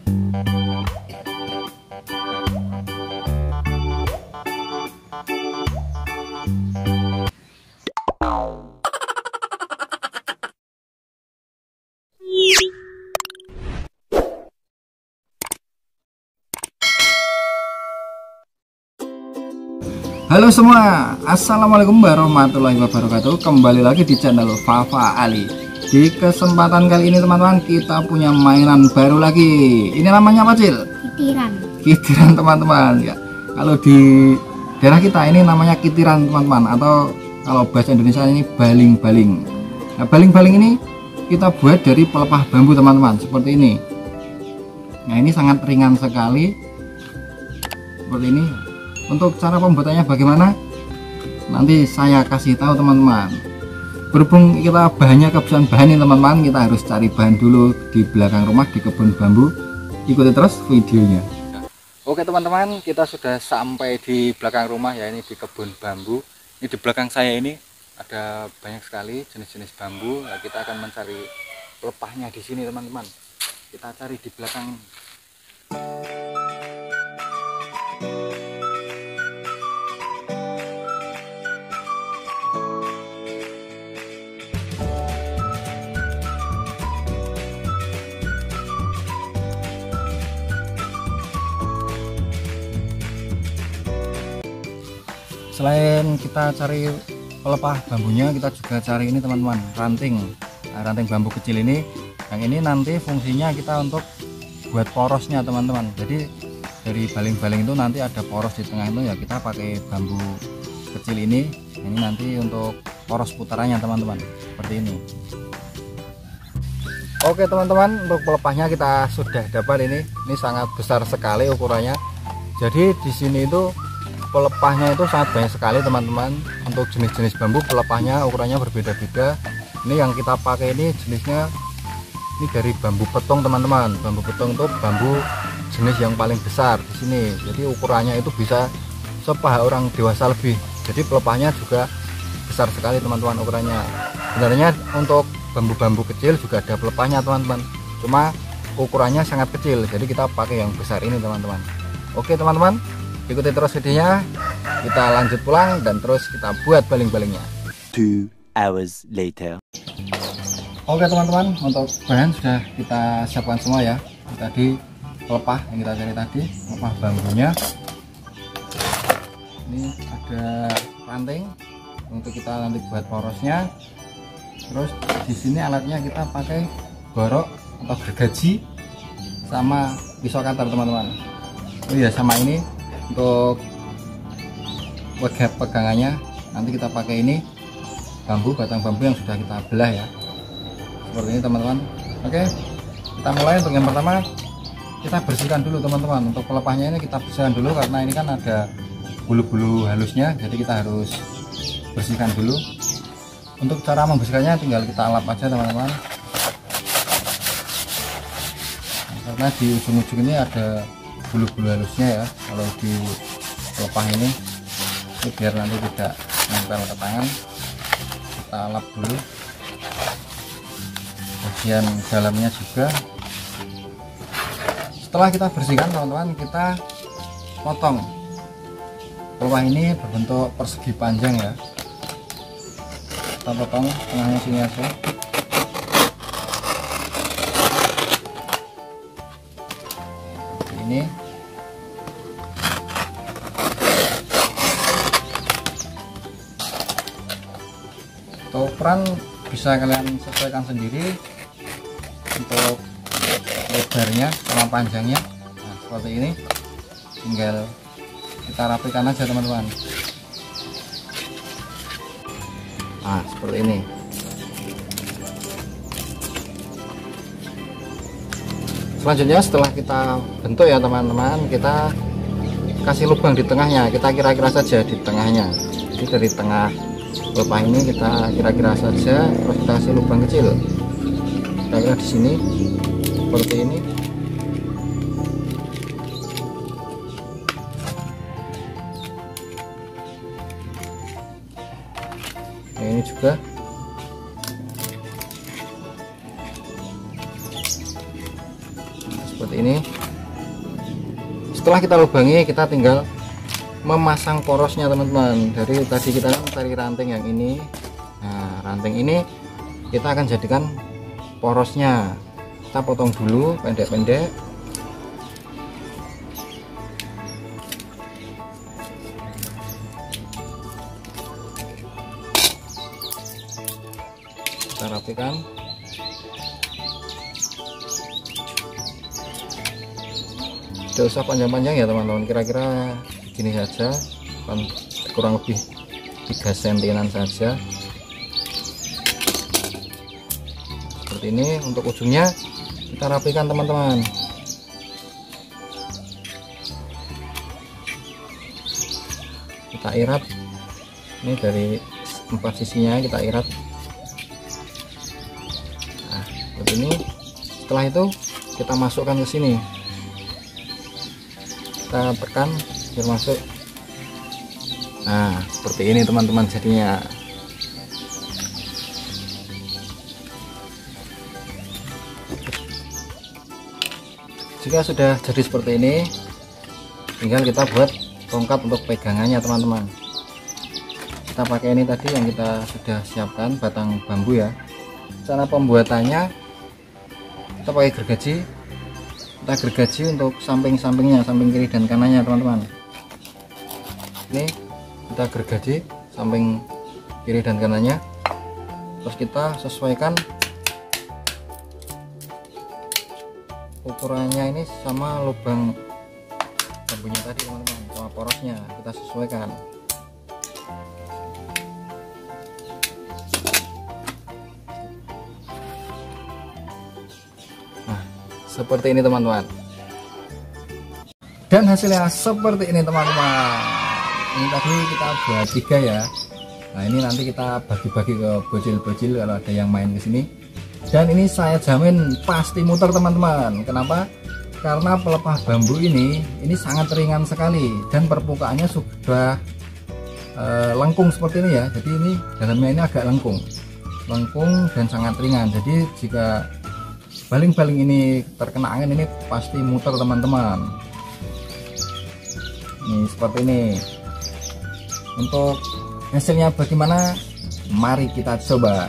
Halo semua, assalamualaikum warahmatullahi wabarakatuh. Kembali lagi di channel Fafa Ali. Di kesempatan kali ini teman-teman, kita punya mainan baru lagi. Ini namanya apa, Cil? Kitiran. Kitiran teman-teman ya. Kalau di daerah kita ini namanya kitiran teman-teman, atau kalau bahasa Indonesia ini baling-baling. Nah, baling-baling ini kita buat dari pelepah bambu teman-teman, seperti ini. Nah, ini sangat ringan sekali, seperti ini. Untuk cara pembuatannya bagaimana, nanti saya kasih tahu teman-teman. Berhubung kita bahannya kehabisan bahan nih teman-teman, kita harus cari bahan dulu di belakang rumah, di kebun bambu. Ikuti terus videonya. Oke teman-teman, kita sudah sampai di belakang rumah ya, ini di kebun bambu. Ini di belakang saya ini ada banyak sekali jenis-jenis bambu. Nah, kita akan mencari pelepahnya di sini teman-teman. Kita cari di belakang. Selain kita cari pelepah bambunya, kita juga cari ini teman-teman, ranting. Nah, ranting bambu kecil ini, yang ini nanti fungsinya kita untuk buat porosnya teman-teman. Jadi dari baling-baling itu nanti ada poros di tengah itu ya, kita pakai bambu kecil ini nanti untuk poros putarannya teman-teman, seperti ini. Oke teman-teman, untuk pelepahnya kita sudah dapat ini sangat besar sekali ukurannya. Jadi di sini itu pelepahnya itu sangat banyak sekali teman-teman. Untuk jenis-jenis bambu pelepahnya ukurannya berbeda-beda. Ini yang kita pakai ini jenisnya ini dari bambu petung teman-teman. Bambu petung itu bambu jenis yang paling besar di sini. Jadi ukurannya itu bisa sepaha orang dewasa lebih. Jadi pelepahnya juga besar sekali teman-teman ukurannya. Sebenarnya untuk bambu-bambu kecil juga ada pelepahnya teman-teman. Cuma ukurannya sangat kecil. Jadi kita pakai yang besar ini teman-teman. Oke teman-teman, ikuti terus videonya, kita lanjut pulang dan terus kita buat baling-balingnya. 2 hours later. Oke teman-teman, untuk bahan sudah kita siapkan semua ya. Tadi pelepah yang kita cari tadi, pelepah bambunya. Ini ada ranting untuk kita nanti buat porosnya. Terus di sini alatnya kita pakai borok atau gergaji sama pisau cutter teman-teman. Oh iya, sama ini untuk pegangannya nanti kita pakai ini batang bambu yang sudah kita belah ya, seperti ini teman-teman. Oke, kita mulai. Untuk yang pertama kita bersihkan dulu teman-teman. Untuk pelepahnya ini kita bersihkan dulu karena ini kan ada bulu-bulu halusnya, jadi kita harus bersihkan dulu. Untuk cara membersihkannya tinggal kita lap aja teman-teman, karena di ujung-ujung ini ada bulu-bulu halusnya ya. Kalau di pelepah ini biar nanti tidak nempel ke tangan, kita lap dulu bagian dalamnya juga. Setelah kita bersihkan teman-teman, kita potong. Pelepah ini berbentuk persegi panjang ya, kita potong tengahnya sini aja. Ini untuk ukuran bisa kalian sesuaikan sendiri untuk lebarnya sama panjangnya. Nah, seperti ini tinggal kita rapikan aja teman-teman. Nah, seperti ini. Selanjutnya setelah kita bentuk ya teman-teman, kita kasih lubang di tengahnya. Kita kira-kira saja di tengahnya. Jadi dari tengah pelepah ini kita kira-kira saja, terus kita kasih lubang kecil. Kira-kira di sini seperti ini. Nah, ini juga. Seperti ini. Setelah kita lubangi, kita tinggal memasang porosnya teman-teman. Dari tadi kita kan cari ranting yang ini. Nah, ranting ini kita akan jadikan porosnya. Kita potong dulu pendek-pendek. Kita rapikan. Tidak usah panjang-panjang ya teman-teman, kira-kira gini saja, kurang lebih 3 sentimeter saja seperti ini. Untuk ujungnya kita rapikan teman-teman. Kita irat ini dari 4 sisinya, kita irat. Nah, seperti ini. Setelah itu kita masukkan ke sini, kita tekan biar masuk. Nah, seperti ini teman-teman jadinya. Jika sudah jadi seperti ini, tinggal kita buat tongkat untuk pegangannya teman-teman. Kita pakai ini tadi yang kita sudah siapkan, batang bambu ya. Cara pembuatannya, kita pakai gergaji. Kita gergaji untuk samping-sampingnya, samping kiri dan kanannya teman-teman. Ini kita gergaji samping kiri dan kanannya, terus kita sesuaikan ukurannya ini sama lubang bambunya tadi teman-teman, sama porosnya kita sesuaikan. Nah, seperti ini teman-teman, dan hasilnya seperti ini teman-teman. Ini tadi kita buat 3 ya. Nah, ini nanti kita bagi-bagi ke bocil-bocil kalau ada yang main ke sini. Dan ini saya jamin pasti muter teman-teman. Kenapa? Karena pelepah bambu ini sangat ringan sekali dan permukaannya sudah lengkung seperti ini ya. Jadi ini dalamnya ini agak lengkung dan sangat ringan. Jadi jika baling-baling ini terkena angin, ini pasti muter teman-teman. Ini seperti ini. Untuk hasilnya bagaimana? Mari kita coba.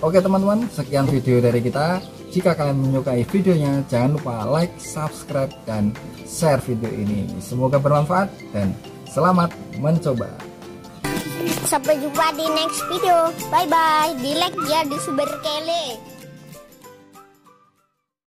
Oke teman-teman, sekian video dari kita. Jika kalian menyukai videonya, jangan lupa like, subscribe, dan share video ini. Semoga bermanfaat dan selamat mencoba. Sampai jumpa di next video. Bye bye. Di like ya, di Super Kele.